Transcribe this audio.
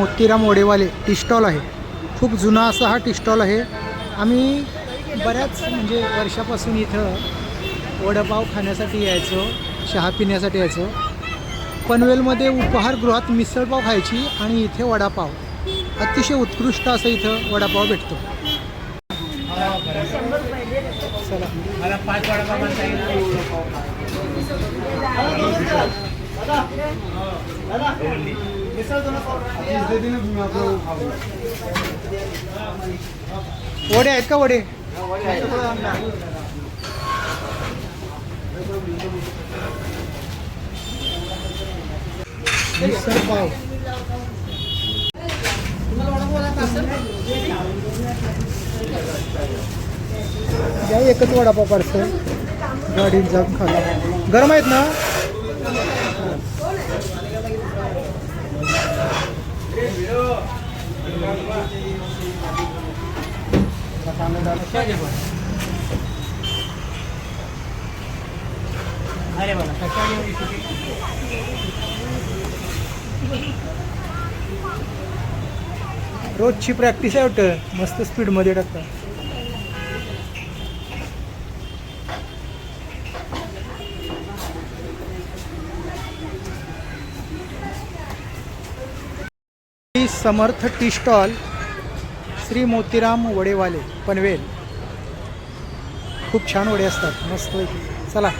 Motiram Vadewale tea stall आहे. खूप जुना असा हा टी स्टॉल आहे. आम्ही बऱ्याच म्हणजे वर्षापासून इथं वडापाव खाण्यासाठी यायचो, चहा पिण्यासाठी यायचो. पनवेलमध्ये उपहारगृहात मिसळपाव खायची आणि इथे वडापाव अतिशय उत्कृष्ट असं इथं वडापाव भेटतो. चला मला 5 वडापाव वडे आहेत का? वडे मिसळपाव द्या एकच वडापाव पार्सल. गाडीत जाऊन खाला. गरम आहेत ना? अरे बघा रोजची प्रॅक्टिस आहे वाटतं. मस्त स्पीडमध्ये टाकता. समर्थ टी स्टॉल, श्री मोतीराम वडेवाले, पनवेल. खूप छान वडे असतात, मस्त. चला.